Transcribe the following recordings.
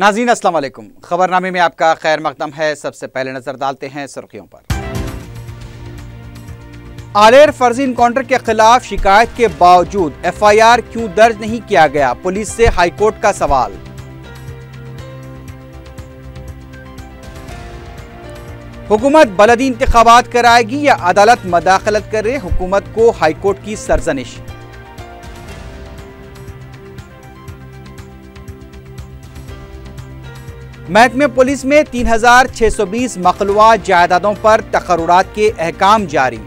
नाज़रीन अस्सलाम वालेकुम। खबरनामे में आपका खैर मकदम है। सबसे पहले नजर डालते हैं सुर्खियों पर। आलेर फर्जी इनकाउंटर के खिलाफ शिकायत के बावजूद एफआईआर क्यों दर्ज नहीं किया गया, पुलिस से हाईकोर्ट का सवाल। हुकूमत बलदी इंतखाबात कराएगी या अदालत मदाखलत करे, हुकूमत को हाईकोर्ट की सरजनिश। महकमे पुलिस में 3620 मखलूआ जायदादों पर तकर्रुरात के अहकाम जारी।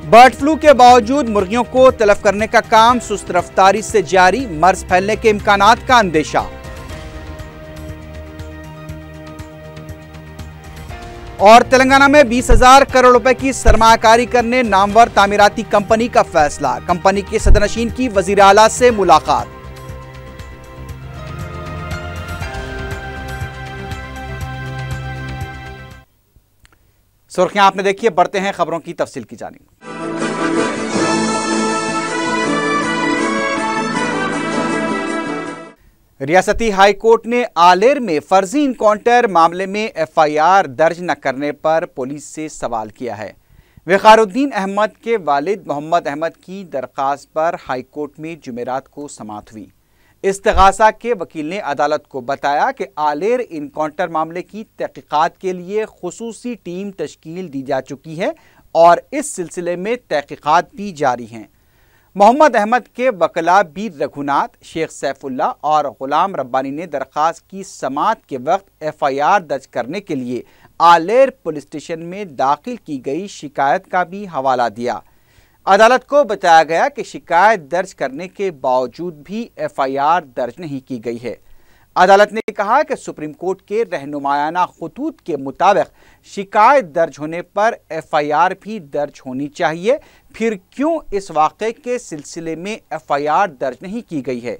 बर्ड फ्लू के बावजूद मुर्गियों को तलब करने का काम सुस्त रफ्तारी से जारी, मर्ज फैलने के इम्कानात का अंदेशा। और तेलंगाना में 20,000 करोड़ रुपए की सरमायाकारी करने नामवर तामीराती कंपनी का फैसला, कंपनी के सदरनशीन की वजीर आला से मुलाकात। सुर्खियां आपने देखी है, बढ़ते हैं खबरों की तफसील की जानिब। रियासती हाई कोर्ट ने आलेर में फर्जी इनकाउंटर मामले में एफआईआर दर्ज न करने पर पुलिस से सवाल किया है। वक़ारुद्दीन अहमद के वालिद मोहम्मद अहमद की दरख्वास्त पर हाई कोर्ट में जुमेरात को समाअत हुई। इस्तिगासा के वकील ने अदालत को बताया कि आलेर इनकाउंटर मामले की तहकीकात के लिए खुसूसी टीम तश्कील दी जा चुकी है और इस सिलसिले में तहकीकात भी जारी हैं। मोहम्मद अहमद के वकला बीर रघुनाथ, शेख सैफुल्ला और गुलाम रब्बानी ने दरख्वास्त की समाअत के वक्त एफआईआर दर्ज करने के लिए आलेर पुलिस स्टेशन में दाखिल की गई शिकायत का भी हवाला दिया। अदालत को बताया गया कि शिकायत दर्ज करने के बावजूद भी एफआईआर दर्ज नहीं की गई है। अदालत ने कहा कि सुप्रीम कोर्ट के रहनुमायाना खुतूत के मुताबिक शिकायत दर्ज होने पर एफआईआर भी दर्ज होनी चाहिए, फिर क्यों इस वाक़े के सिलसिले में एफआईआर दर्ज नहीं की गई है।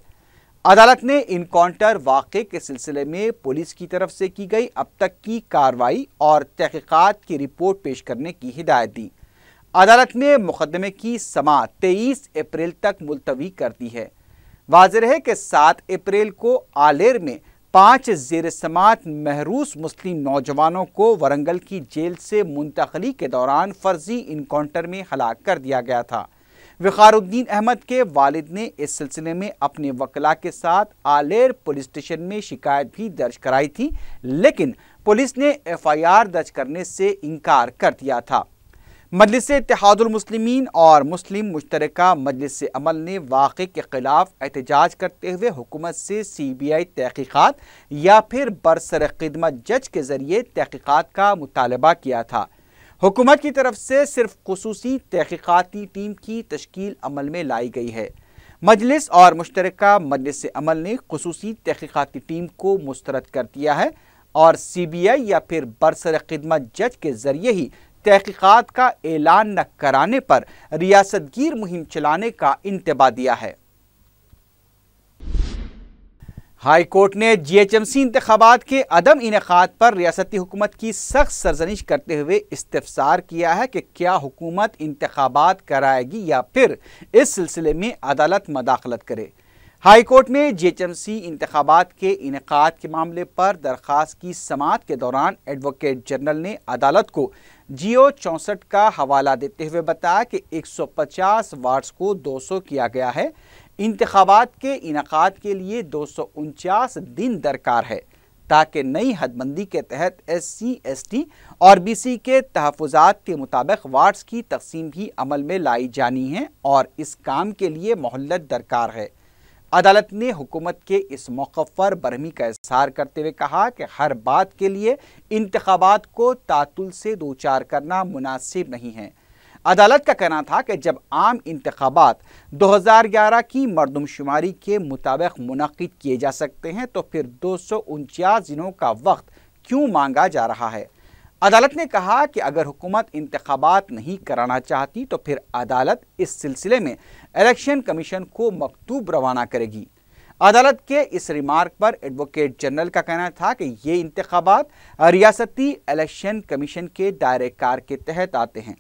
अदालत ने इनकाउंटर वाक़े के सिलसिले में पुलिस की तरफ से की गई अब तक की कार्रवाई और तहकीकात की रिपोर्ट पेश करने की हिदायत दी। अदालत ने मुकदमे की समाअत 23 अप्रैल तक मुलतवी कर दी है। वाज़ेह है कि 7 अप्रैल को आलेर में 5 ज़ेर समाअत महरूस मुस्लिम नौजवानों को वरंगल की जेल से मुंतकली के दौरान फर्जी इनकाउंटर में हलाक कर दिया गया था। वक़ारुद्दीन अहमद के वालिद ने इस सिलसिले में अपने वकला के साथ आलेर पुलिस स्टेशन में शिकायत भी दर्ज कराई थी, लेकिन पुलिस ने एफआईआर दर्ज करने से इनकार कर दिया था। मजलिस इत्तेहादुल मुस्लिमीन और मुस्लिम मुश्तरका मजलिस अमल ने वाक़े के खिलाफ एहतजाज करते हुए हुकूमत से सीबीआई तहकीकात या फिर बरसर खिदमत जज के जरिए तहकीकात का मुतालबा किया था। हुकूमत की तरफ से सिर्फ खुसूसी तहकीकाती टीम की तश्कील अमल में लाई गई है। मजलिस और मुश्तरका मजलिस अमल ने खुसूसी तहकीकाती टीम को मुस्तरद कर दिया है और सीबीआई या फिर बरसर खिदमत जज के जरिए ही तहकीकात का ऐलान न कराने पर रियासतगीर मुहिम चलाने का इंतबा दिया है। हाई कोर्ट ने जीएचएमसी इंतखाबात के अदम इनेकाद पर रियासती हुकूमत की सख्त सरजनिश करते हुए इस्तिफसार किया है कि क्या हुकूमत इंतखाबात कराएगी या फिर इस सिलसिले में अदालत मदाखलत करे। हाई कोर्ट में जीएचएमसी इंतखाबात के इनेकाद के मामले पर दरख्वास्त की समाअत के दौरान एडवोकेट जनरल ने अदालत को जियो 64 का हवाला देते हुए बताया कि 150 वार्ड्स को 200 किया गया है। इंतखाबात के इनेकाद के लिए 249 दिन दरकार है ताकि नई हदबंदी के तहत SC, ST और BC के तहफ़्फ़ुज़ात के मुताबिक वार्ड्स की तकसीम भी अमल में लाई जानी है और इस काम के लिए मोहल्लत दरकार है। अदालत ने हुकूमत के इस मौक़िफ़ पर बरहमी का इज़हार करते हुए कहा कि हर बात के लिए इंतखाबात को तातुल से दो चार करना मुनासिब नहीं है। अदालत का कहना था कि जब आम इंतखाबात 2011 की मरदमशुमारी के मुताबिक मुनक़िद किए जा सकते हैं तो फिर 249 दिनों का वक्त क्यों मांगा जा रहा है। अदालत ने कहा कि अगर हुकूमत इंतखाबात नहीं कराना चाहती तो फिर अदालत इस सिलसिले में इलेक्शन कमीशन को मकतूब रवाना करेगी। अदालत के इस रिमार्क पर एडवोकेट जनरल का कहना था कि ये इंतखाबात रियासती इलेक्शन कमीशन के दायरे कार के तहत आते हैं।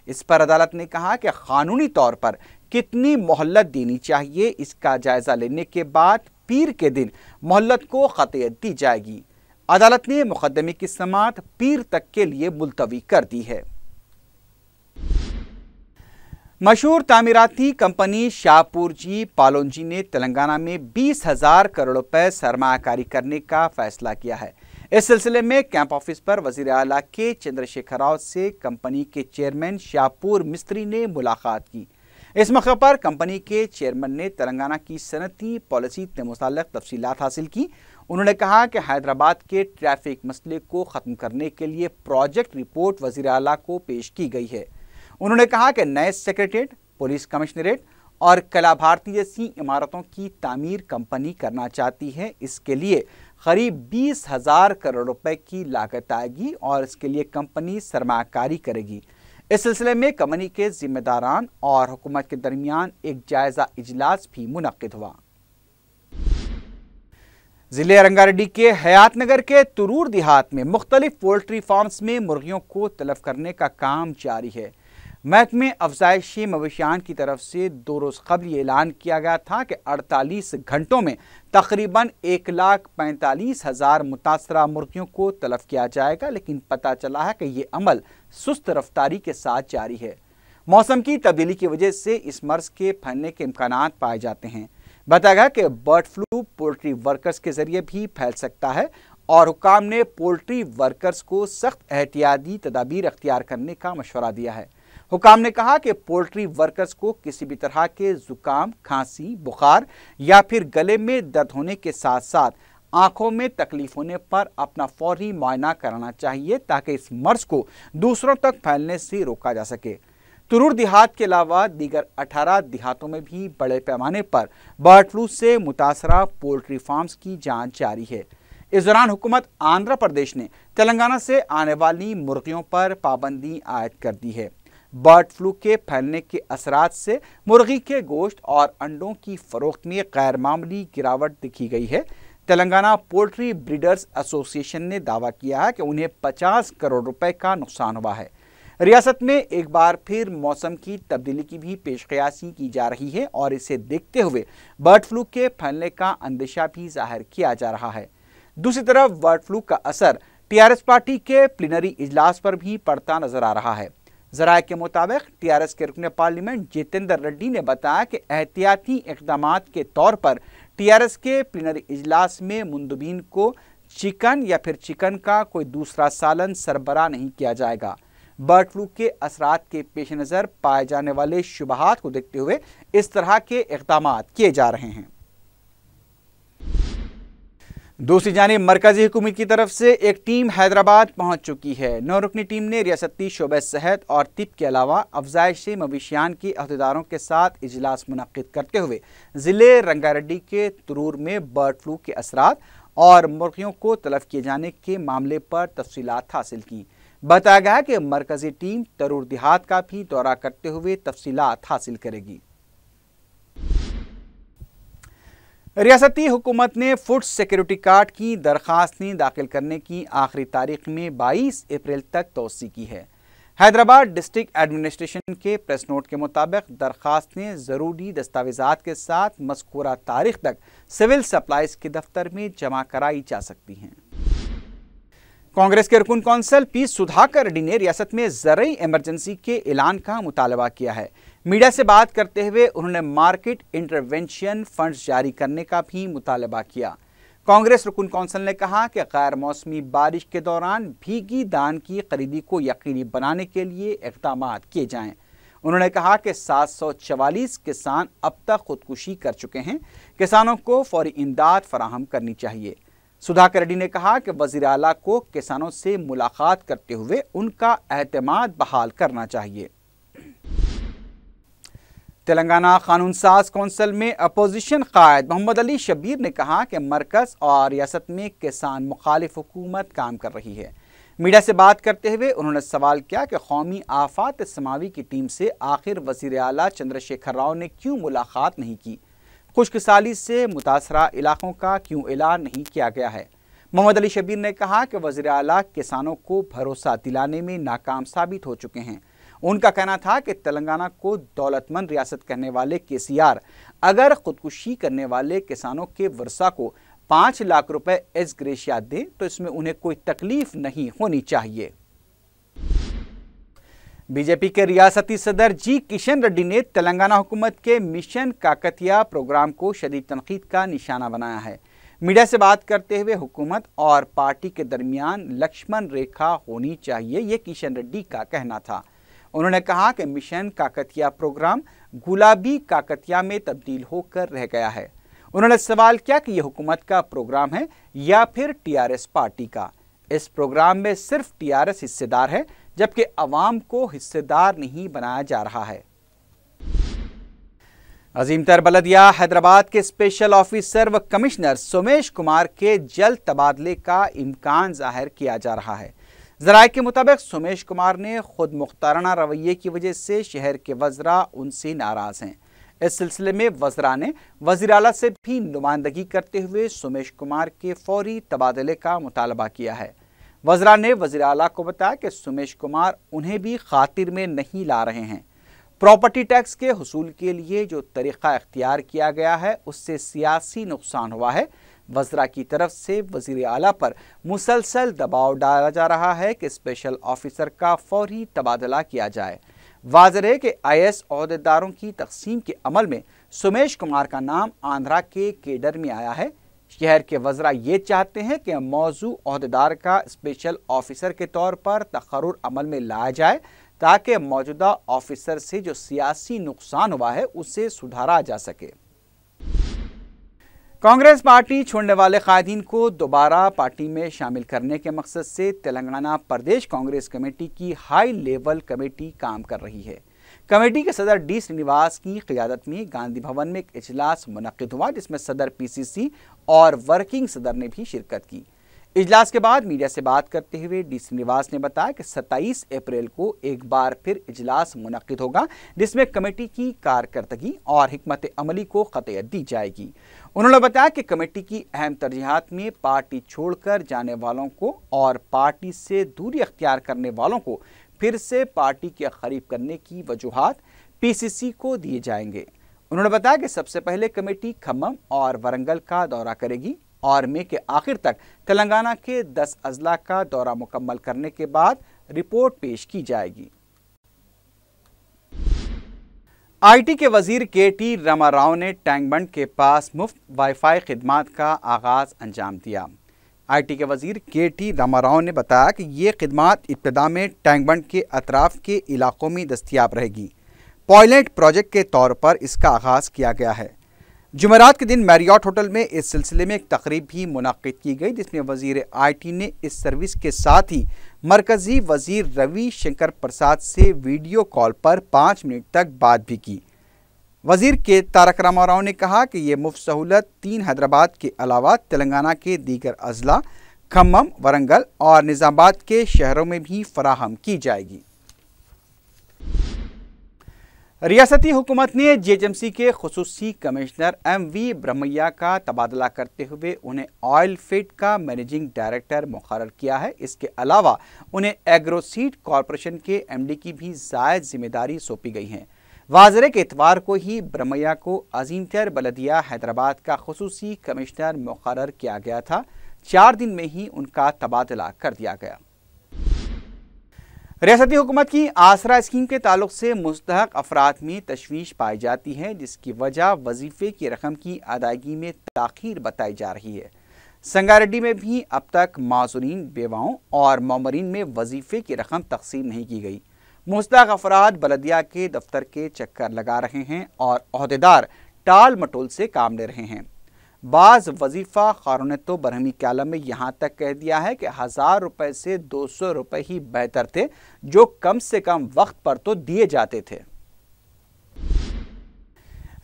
इस पर अदालत ने कहा कि कानूनी तौर पर कितनी मोहल्लत देनी चाहिए, इसका जायजा लेने के बाद पीर के दिन मोहल्लत को क़तईयत दी जाएगी। अदालत ने मुकदमे की समाअत पीर तक के लिए मुलतवी कर दी है। मशहूर तामीराती कंपनी शाहपुरजी पालोनजी ने तेलंगाना में 20,000 करोड़ रुपए सरमायाकारी करने का फैसला किया है। इस सिलसिले में कैंप ऑफिस पर वजीर आला के चंद्रशेखर राव से कंपनी के चेयरमैन शाहपुर मिस्त्री ने मुलाकात की। इस मौके पर कंपनी के चेयरमैन ने तेलंगाना की सनती पॉलिसी से मुताल्लिक़ तफसीलात हासिल की। उन्होंने कहा कि हैदराबाद के ट्रैफिक मसले को ख़त्म करने के लिए प्रोजेक्ट रिपोर्ट वज़ीर आला को पेश की गई है। उन्होंने कहा कि नए सेक्रेटेरिएट, पुलिस कमिश्नरेट और कला भारती जैसी इमारतों की तामीर कंपनी करना चाहती है। इसके लिए करीब 20,000 करोड़ रुपए की लागत आएगी और इसके लिए कंपनी सरमायाकारी करेगी। इस सिलसिले में कंपनी के जिम्मेदारान और हुकूमत के दरमियान एक जायजा इजलास भी मुनक्किद हुआ। जिले रंगारेड्डी के हयातनगर के तुरूर देहात में मुख्तलिफ पोल्ट्री फार्म्स में मुर्गियों को तलब करने का काम जारी है। महकमे अफजाइशी मवेशियान की तरफ से 2 रोज़ कबल ऐलान किया गया था कि 48 घंटों में तकरीबन 1,45,000 मुतासरा मुर्गियों को तलब किया जाएगा, लेकिन पता चला है कि ये अमल सुस्त रफ्तारी के साथ जारी है। मौसम की तब्दीली की वजह से इस मर्ज के फैलने के इम्कानात पाए जाते हैं। बताया गया कि बर्ड फ्लू पोल्ट्री वर्कर्स के जरिए भी फैल सकता है और हुकाम ने पोल्ट्री वर्कर्स को सख्त एहतियाती तदाबीर अख्तियार करने का मशवरा दिया है। हुकाम ने कहा कि पोल्ट्री वर्कर्स को किसी भी तरह के जुकाम, खांसी, बुखार या फिर गले में दर्द होने के साथ साथ आंखों में तकलीफ होने पर अपना फौरी मुआयना कराना चाहिए ताकि इस मर्ज को दूसरों तक फैलने से रोका जा सके। तुरूर देहात के अलावा दीगर 18 देहातों में भी बड़े पैमाने पर बर्ड फ्लू से मुतासरा पोल्ट्री फार्म्स की जांच जारी है। इस दौरान हुकूमत आंध्र प्रदेश ने तेलंगाना से आने वाली मुर्गियों पर पाबंदी आयद कर दी है। बर्ड फ्लू के फैलने के असरात से मुर्गी के गोश्त और अंडों की फरोख्त में गैर मामूली गिरावट दिखी गई है। तेलंगाना पोल्ट्री ब्रीडर्स एसोसिएशन ने दावा किया है कि उन्हें 50 करोड़ रुपए का नुकसान हुआ है। रियासत में एक बार फिर मौसम की तब्दीली की भी पेशकयासी की जा रही है और इसे देखते हुए बर्ड फ्लू के फैलने का अंदेशा भी जाहिर किया जा रहा है। दूसरी तरफ बर्ड फ्लू का असर टीआरएस पार्टी के प्लीनरी इजलास पर भी पड़ता नजर आ रहा है। ज़राए के मुताबिक टीआरएस के रुकने पार्लियामेंट जितेंद्र रेड्डी ने बताया कि एहतियाती इक़दामात के तौर पर टीआरएस के प्लीनरी इजलास में मुंदबीन को चिकन या फिर चिकन का कोई दूसरा सालन सरबराह नहीं किया जाएगा। बर्ड फ्लू के असरात के पेश नज़र पाए जाने वाले शुबहात को देखते हुए इस तरह के इक़दामात किए जा रहे हैं। दूसरी जानिब मरकजी हुकूमत की तरफ से एक टीम हैदराबाद पहुंच चुकी है। 9 रुकनी टीम ने रियासती शोबे सेहत और तिब के अलावा अफजाइशी मवेशियान के अहदेदारों के साथ इजलास मुनक्किद करते हुए ज़िले रंगारेड्डी के तुरूर में बर्ड फ्लू के असरात और मुर्गियों को तलब किए जाने के मामले पर तफसीलात हासिल की। बताया गया कि मरकजी टीम तुरूर देहात का भी दौरा करते हुए तफसीलात हासिल करेगी। रियासती हुकूमत ने फूड सिक्योरिटी कार्ड की दरख्वास्तें दाखिल करने की आखिरी तारीख में 22 अप्रैल तक तोसी की है। हैदराबाद डिस्ट्रिक्ट एडमिनिस्ट्रेशन के प्रेस नोट के मुताबिक दरख्वास्तें ज़रूरी दस्तावेजात के साथ मज़कूरा तारीख तक सिविल सप्लाईज के दफ्तर में जमा कराई जा सकती हैं। कांग्रेस के रुकन कौंसल पी सुधाकर रेड्डी ने रियासत में ज़रूरी इमरजेंसी के ऐलान का मुतालबा किया है। मीडिया से बात करते हुए उन्होंने मार्केट इंटरवेंशन फंड्स जारी करने का भी मुतालबा किया। कांग्रेस रुकन कौंसल ने कहा कि गैर मौसमी बारिश के दौरान भीगी दान की खरीदी को यकीनी बनाने के लिए इक़दामात किए जाएं। उन्होंने कहा कि 744 किसान अब तक खुदकुशी कर चुके हैं। किसानों को फौरी इमदाद फराहम करनी चाहिए। सुधाकर रेड्डी ने कहा कि वज़ीर आला को किसानों से मुलाकात करते हुए उनका एतमाद बहाल करना चाहिए। तेलंगाना कानून साज कौंसिल में अपोजिशन कायद मोहम्मद अली शब्बीर ने कहा कि मरकज़ और रियासत में किसान मुखालिफ हुकूमत काम कर रही है। मीडिया से बात करते हुए उन्होंने सवाल किया कि कौमी आफात समावी की टीम से आखिर वज़ीर आला चंद्रशेखर राव ने क्यों मुलाकात नहीं की, खुश्कसाली से मुतासरा इलाकों का क्यों ऐलान नहीं किया गया है। मोहम्मद अली शब्बीर ने कहा कि वज़ीर आला किसानों को भरोसा दिलाने में नाकाम साबित हो चुके हैं। उनका कहना था कि तेलंगाना को दौलतमंद रियासत कहने वाले केसीआर अगर खुदकुशी करने वाले किसानों के वर्षा को 5 लाख रुपए एज ग्रेशिया दें तो इसमें उन्हें कोई तकलीफ नहीं होनी चाहिए। बीजेपी के रियासती सदर जी किशन रेड्डी ने तेलंगाना हुकूमत के मिशन काकतिया प्रोग्राम को शदीद तनकीद का निशाना बनाया है। मीडिया से बात करते हुए हुकूमत और पार्टी के दरमियान लक्ष्मण रेखा होनी चाहिए, ये किशन रेड्डी का कहना था। उन्होंने कहा कि मिशन काकतिया प्रोग्राम गुलाबी काकतिया में तब्दील होकर रह गया है। उन्होंने सवाल किया कि यह हुकूमत का प्रोग्राम है या फिर टीआरएस पार्टी का। इस प्रोग्राम में सिर्फ टीआरएस हिस्सेदार है जबकि अवाम को हिस्सेदार नहीं बनाया जा रहा है। अजीमतर बलदिया हैदराबाद के स्पेशल ऑफिसर व कमिश्नर सोमेश कुमार के जल्द तबादले का इम्कान जाहिर किया जा रहा है। जराये के मुताबिक सोमेश कुमार ने खुद मुख्ताराना रवैये की वजह से शहर के वज़रा उनसे नाराज हैं। इस सिलसिले में वज़रा ने वज़ीर आला से भी नुमाइंदगी करते हुए सोमेश कुमार के फौरी तबादले का मुतालबा किया है। वज़रा ने वज़ीर आला को बताया कि सोमेश कुमार उन्हें भी खातिर में नहीं ला रहे हैं। प्रॉपर्टी टैक्स के हुसूल के लिए जो तरीक़ा इख्तियार किया गया है उससे सियासी नुकसान हुआ है। वज़रा की तरफ से वज़ीर आला पर मुसलसल दबाव डाला जा रहा है कि स्पेशल ऑफिसर का फौरी तबादला किया जाए। वाज़ेह है कि IAS ओहदेदारों की तकसीम के अमल में सोमेश कुमार का नाम आंध्रा के केडर में आया है। शहर के वज़रा ये चाहते हैं कि मौजू ओहदेदार का स्पेशल ऑफिसर के तौर पर तकर्रुर अमल में लाया जाए ताकि मौजूदा ऑफिसर से जो सियासी नुकसान हुआ है उसे सुधारा जा सके। कांग्रेस पार्टी छोड़ने वाले कायदीन को दोबारा पार्टी में शामिल करने के मकसद से तेलंगाना प्रदेश कांग्रेस कमेटी की हाई लेवल कमेटी काम कर रही है। कमेटी के सदर डी श्रीनिवास की क़ियादत में गांधी भवन में एक इजलास मुनक्किद हुआ जिसमें सदर PCC और वर्किंग सदर ने भी शिरकत की। इजलास के बाद मीडिया से बात करते हुए डी श्रीनिवास ने बताया कि 27 अप्रैल को एक बार फिर इजलास मुनक्किद होगा जिसमें कमेटी की कारकर्दगी और हिकमत अमली को क़तईयत दी जाएगी। उन्होंने बताया कि कमेटी की अहम तरजीहात में पार्टी छोड़कर जाने वालों को और पार्टी से दूरी अख्तियार करने वालों को फिर से पार्टी के करीब करने की वजूहात PCC को दिए जाएंगे। उन्होंने बताया कि सबसे पहले कमेटी खम्मम और वरंगल का दौरा करेगी और मई के आखिर तक तेलंगाना के 10 अजला का दौरा मुकम्मल करने के बाद रिपोर्ट पेश की जाएगी। IT के वजीर KT रामाराव ने टैंक बंड के पास मुफ्त वाईफाई खिदमात का आगाज अंजाम दिया। IT के वजीर KT रामाराव ने बताया कि ये खिदमात इब्तिदा में टैंक बंड के अतराफ के इलाकों में दस्तियाब रहेगी। पायलट प्रोजेक्ट के तौर पर इसका आगाज किया गया है। जुमेरात के दिन मैरियट होटल में इस सिलसिले में एक तकरीब भी मुनाकिद की गई जिसमें वजीर IT ने इस सर्विस के साथ ही मरकजी वजीर रवि शंकर प्रसाद से वीडियो कॉल पर 5 मिनट तक बात भी की। वजीर के तारक रामाराव ने कहा कि ये मुफ्त सहूलत 3 हैदराबाद के अलावा तेलंगाना के दीगर अजला खम्मम, वरंगल और निजामाबाद के शहरों में भी फराहम की जाएगी। रियासती हुकूमत ने GHMC के खुसूसी कमिश्नर MV ब्रह्मैया का तबादला करते हुए उन्हें ऑयल फीड का मैनेजिंग डायरेक्टर मुकर्रर किया है। इसके अलावा उन्हें एग्रोसीड कॉरपोरेशन के MD की भी ज़ायद जिम्मेदारी सौंपी गई है। वाज़ेह के इतवार को ही ब्रह्मैया को अजीमतर बलदिया हैदराबाद का खुसूसी कमिश्नर मुकर्रर किया गया था। 4 दिन में ही उनका तबादला कर दिया गया। रियासती हुकूमत की आसरा स्कीम के ताल्लुक से मुस्तहक अफराद में तशवीश पाई जाती है जिसकी वजह वजीफे की रकम की अदायगी में ताख़ीर बताई जा रही है। संगारेड्डी में भी अब तक माज़ूरीन, बेवाओं और ममरीन में वजीफे की रकम तकसीम नहीं की गई। मुस्तहक अफराद बलदिया के दफ्तर के चक्कर लगा रहे हैं और ओहदेदार टाल मटोल से काम ले रहे हैं। बाज़ वजीफ़ा खारों ने तो बरहमी कालम में यहाँ तक कह दिया है कि 1000 रुपये से 200 रुपये ही बेहतर थे जो कम से कम वक्त पर तो दिए जाते थे।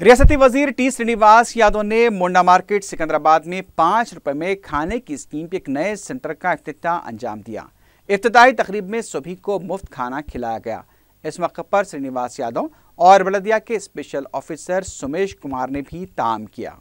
रियासती वजीर टी श्रीनिवास यादव ने मोंडा मार्केट सिकंदराबाद में 5 रुपये में खाने की स्कीम के एक नए सेंटर का इफ्तिताह अंजाम दिया। इफ्तिताही तकरीब में सभी को मुफ्त खाना खिलाया गया। इस मौके पर श्रीनिवास यादव और बलदिया के स्पेशल ऑफिसर सोमेश कुमार ने भी ताम किया।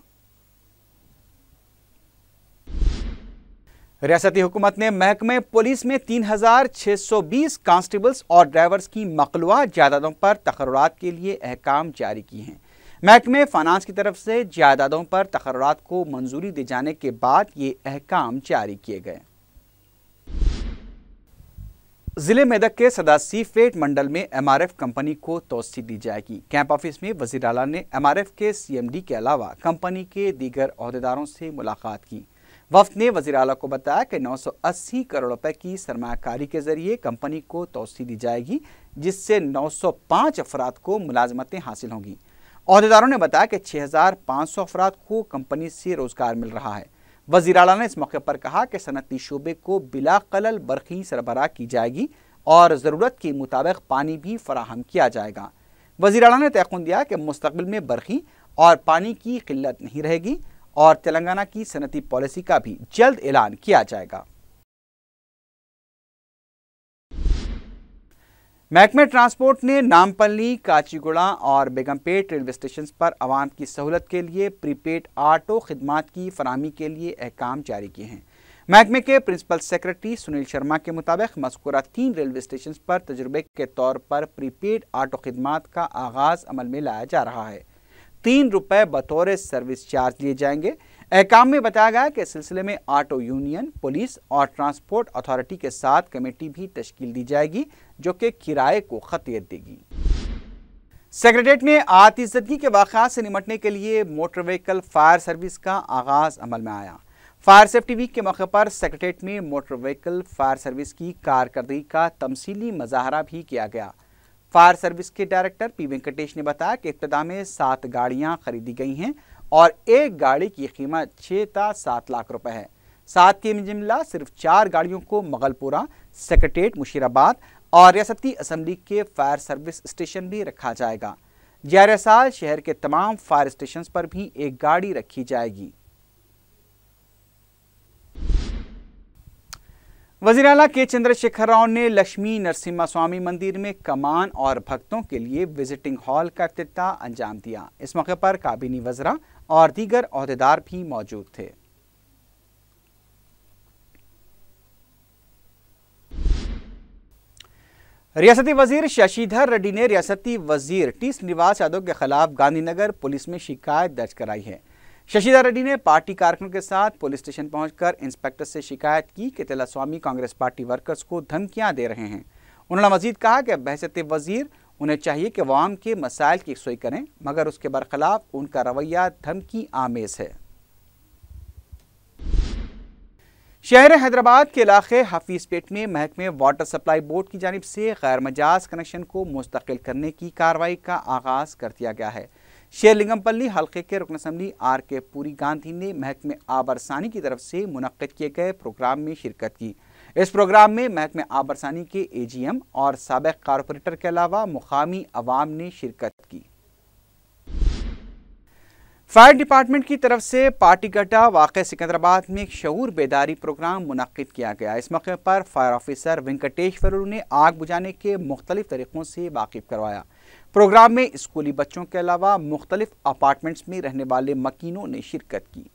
रियासती हुकूमत ने महकमे पुलिस में 3620 कांस्टेबल्स और ड्राइवर्स की मकलूआ जायदादों पर तकर्रुरात के लिए अहकाम जारी किए हैं। महकमे फाइनेंस की तरफ से जायदादों पर तकर्रुरात को मंजूरी दे जाने के बाद ये अहकाम जारी किए गए। जिले मेदक के सदासी फेट मंडल में MRF कंपनी को तोसी दी जाएगी। कैंप ऑफिस में वज़ीर आला ने MRF के CMD के अलावा कंपनी के दीगर ओहदेदारों से मुलाकात की। वफ्द ने वज़ीर आला को बताया कि 980 करोड़ रुपए की सरमायाकारी के जरिए कंपनी को तोसी दी जाएगी, जिससे 905 अफराद को मुलाजमतें हासिल होंगी। ओहदेदारों ने बताया कि 6500 अफराद को कंपनी से रोजगार मिल रहा है। वज़ीर आला ने इस मौके पर कहा कि सनती शोबे को बिला खलल बरक़ी सरबराह की जाएगी और ज़रूरत के मुताबिक पानी भी फराहम किया जाएगा। वज़ीर आला ने तयक़ुन दिया कि मुस्तक़बिल में बरक़ी और पानी की किल्लत नहीं रहेगी और तेलंगाना की सनती पॉलिसी का भी जल्द ऐलान किया जाएगा। महकमे ट्रांसपोर्ट ने नामपल्ली, काचीगुड़ा और बेगमपेट रेलवे स्टेशन पर आवाम की सहूलत के लिए प्रीपेड ऑटो खिदमात की फराहमी के लिए अहकाम जारी किए हैं। महकमे के प्रिंसिपल सेक्रेटरी सुनील शर्मा के मुताबिक मज़कूरा 3 रेलवे स्टेशन पर तजुर्बे के तौर पर प्रीपेड ऑटो खिदमात का आगाज अमल में लाया जा रहा है। 3 रुपये बतौर सर्विस चार्ज लिए जाएंगे। अहकाम में बताया गया कि इस सिलसिले में ऑटो यूनियन, पुलिस और ट्रांसपोर्ट अथॉरिटी के साथ कमेटी भी तश्कील दी जाएगी, जो कि किराए को खतियत देगी। सेक्रेटेरिएट में आतिशज़दगी के वाक़यात से निपटने के लिए मोटर व्हीकल फायर सर्विस का आगाज अमल में आया। फायर सेफ्टी वीक के मौके पर सेक्रेटेरिएट में मोटर व्हीकल फायर सर्विस की कारकर्दगी का तमसीली मुज़ाहरा भी किया गया। फायर सर्विस के डायरेक्टर P वेंकटेश ने बताया कि इब्तिदा में 7 गाड़ियां खरीदी गई हैं और एक गाड़ी की कीमत 6 से 7 लाख रुपए है। 7 के जुमला सिर्फ 4 गाड़ियों को मगलपुरा, सेक्रेटेरिएट मुशीराबाद और रियासती असम्बली के फायर सर्विस स्टेशन भी रखा जाएगा। जारी साल शहर के तमाम फायर स्टेशन पर भी एक गाड़ी रखी जाएगी। वज़ीर आला के चंद्रशेखर राव ने लक्ष्मी नरसिम्हा स्वामी मंदिर में कमान और भक्तों के लिए विजिटिंग हॉल का इफ्तिताह अंजाम दिया। इस मौके पर काबीनी वज़रा और दीगर ओहदेदार भी मौजूद थे। रियासती वजीर शशिधर रेड्डी ने रियासती वजीर T श्रीनिवास यादव के खिलाफ गांधीनगर पुलिस में शिकायत दर्ज कराई है। शशिधर रेड्डी ने पार्टी कारकुनों के साथ पुलिस स्टेशन पहुंचकर इंस्पेक्टर से शिकायत की कि तिलास्वामी कांग्रेस पार्टी वर्कर्स को धमकियां दे रहे हैं। उन्होंने मजीद कहा कि बहसत वजीर उन्हें चाहिए कि अवाम के मसाइल की यकसुई करें, मगर उसके बरखिलाफ उनका रवैया धमकी आमेज है। शहर हैदराबाद के इलाके हफीजपेट में महकमे वाटर सप्लाई बोर्ड की जानिब से गैर मजाज कनेक्शन को मुस्तकिल करने की कार्रवाई का आगाज कर दिया गया है। शेरलिंगमपल्ली हल्के के रुकन असम्बली RK पुरी गांधी ने महकमे आबरसानी की तरफ से मुनक्किद किए गए प्रोग्राम में शिरकत की। इस प्रोग्राम में महकमे आबरसानी के AGM और साबिक कारपोरेटर के अलावा मुकामी अवाम ने शिरकत की। फायर डिपार्टमेंट की तरफ से पार्टी गड्ढा वाक़े सिकंदराबाद में एक शऊर बेदारी प्रोग्राम मुनक्किद किया गया। इस मौके पर फायर ऑफिसर वेंकटेश्वरलू ने आग बुझाने के मुख्तलिफ तरीक़ों से वाकिफ करवाया। प्रोग्राम में स्कूली बच्चों के अलावा मुख्तलिफ अपार्टमेंट्स में रहने वाले मकीनों ने शिरकत की।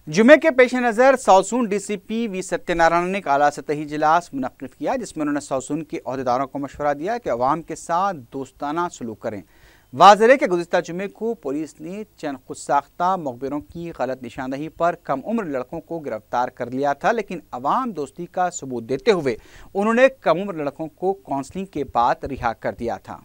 जुमे के पेश नज़र साउसून DCP V सत्यनारायण ने एक आला सतही इजलास मुनक्किद किया, जिसमें उन्होंने साउसून के अहदेदारों को मशवरा दिया कि अवाम के साथ दोस्ताना सलूक करें। वाज़ेह है कि गुज़िश्ता जुमे को पुलिस ने चंद खुद साख्ता मुखबिरों की गलत निशानदही पर कम उम्र लड़कों को गिरफ्तार कर लिया था, लेकिन अवाम दोस्ती का सबूत देते हुए उन्होंने कम उम्र लड़कों को काउंसलिंग के बाद रिहा कर दिया था।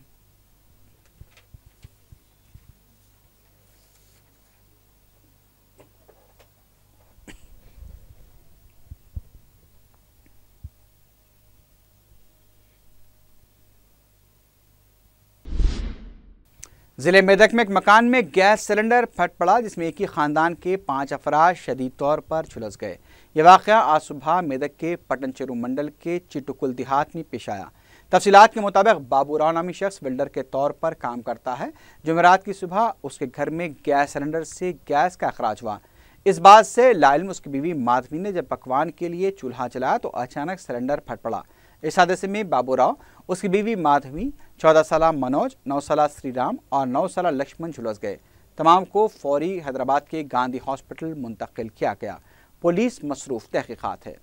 जिले मेदक में एक मकान में गैस सिलेंडर फट पड़ा, जिसमें एक ही खानदान के 5 अफराद शदीद तौर पर झुलस गए। यह वाक़या आज सुबह मेदक के पटनचेरू मंडल के चिटुकुल देहात में पेश आया। तफसीलात के मुताबिक बाबूराव नामी शख्स वेल्डर के तौर पर काम करता है। जुमेरात की सुबह उसके घर में गैस सिलेंडर से गैस का अखराज हुआ। इस बात से लाइल्म उसकी बीवी माधवी ने जब पकवान के लिए चूल्हा जलाया तो अचानक सिलेंडर फट पड़ा। इस हादसे में बाबूराव, उसकी बीवी माधवी, 14 साल मनोज, 9 साल श्रीराम और 9 साल लक्ष्मण झुलस गए। तमाम को फौरी हैदराबाद के गांधी हॉस्पिटल मुंतकिल किया गया। पुलिस मसरूफ तहकीकात है।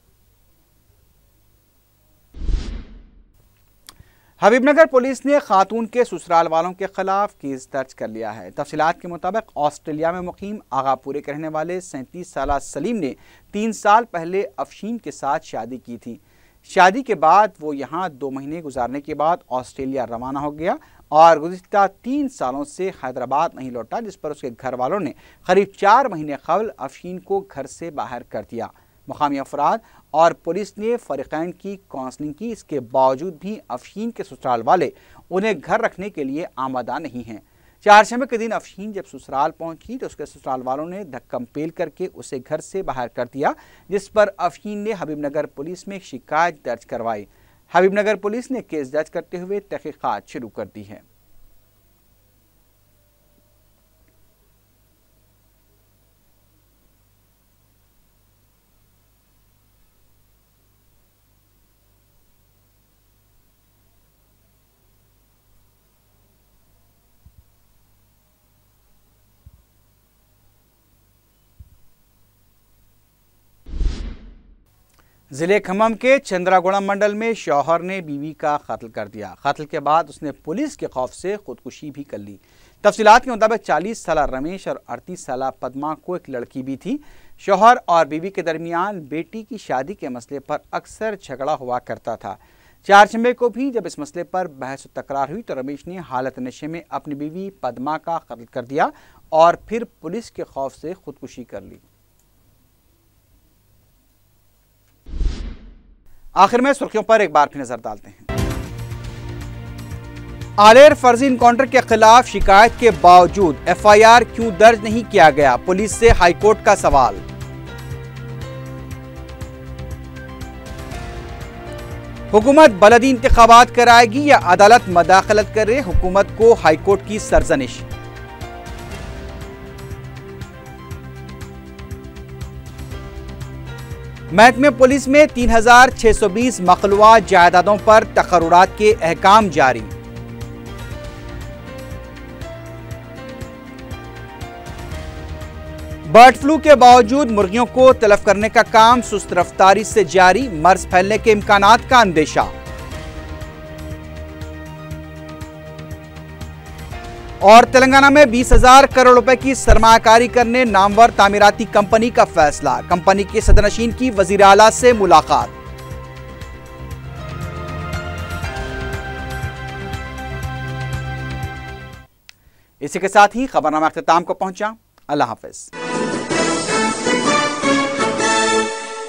हबीबनगर पुलिस ने खातून के ससुराल वालों के खिलाफ केस दर्ज कर लिया है। तफसीलात के मुताबिक ऑस्ट्रेलिया में मुकीम आगापुरे के रहने वाले 37 साल सलीम ने 3 साल पहले अफशीन के साथ शादी की थी। शादी के बाद वो यहाँ 2 महीने गुजारने के बाद ऑस्ट्रेलिया रवाना हो गया और गुज़िश्ता 3 सालों से हैदराबाद नहीं लौटा, जिस पर उसके घर वालों ने करीब 4 महीने कबल अफशीन को घर से बाहर कर दिया। मुकामी अफराद और पुलिस ने फरीकैन की काउंसलिंग की, इसके बावजूद भी अफशीन के ससुराल वाले उन्हें घर रखने के लिए आमादा नहीं हैं। चारशंबे के दिन अफशीन जब ससुराल पहुंची तो उसके ससुराल वालों ने धक्कम-पेल करके उसे घर से बाहर कर दिया, जिस पर अफशीन ने हबीबनगर पुलिस में शिकायत दर्ज करवाई। हबीबनगर पुलिस ने केस दर्ज करते हुए तहकीकात शुरू कर दी है। जिले खम्मम के चंद्रागुड़म मंडल में शौहर ने बीवी का कत्ल कर दिया। कत्ल के बाद उसने पुलिस के खौफ से खुदकुशी भी कर ली। तफसीलात के मुताबिक 40 साल रमेश और 38 साल पद्मा को एक लड़की भी थी। शौहर और बीवी के दरमियान बेटी की शादी के मसले पर अक्सर झगड़ा हुआ करता था। चारशंबे को भी जब इस मसले पर बहस तकरार हुई तो रमेश ने हालत नशे में अपनी बीवी पद्मा का कत्ल कर दिया और फिर पुलिस के खौफ से खुदकुशी कर ली। आखिर में सुर्खियों पर एक बार फिर नजर डालते हैं। आलेर फर्जी इनकाउंटर के खिलाफ शिकायत के बावजूद एफआईआर क्यों दर्ज नहीं किया गया, पुलिस से हाईकोर्ट का सवाल। हुकूमत बलदी इंतखाबात कराएगी या अदालत मदाखलत करे, हुकूमत को हाईकोर्ट की सरजनिश। महकमे पुलिस में 3620 मखलूआ जायदादों पर तकर्रुरात के अहकाम जारी। बर्ड फ्लू के बावजूद मुर्गियों को तलब करने का काम सुस्त रफ्तारी से जारी, मर्ज फैलने के इम्कानात का अंदेशा। और तेलंगाना में 20,000 करोड़ रुपए की सरमायाकारी करने नामवर तामीराती कंपनी का फैसला, कंपनी के सदरनशीन की वजीर आला से मुलाकात। इसी के साथ ही खबरनामा अख्तिताम को पहुंचा। अल्लाह हाफिज।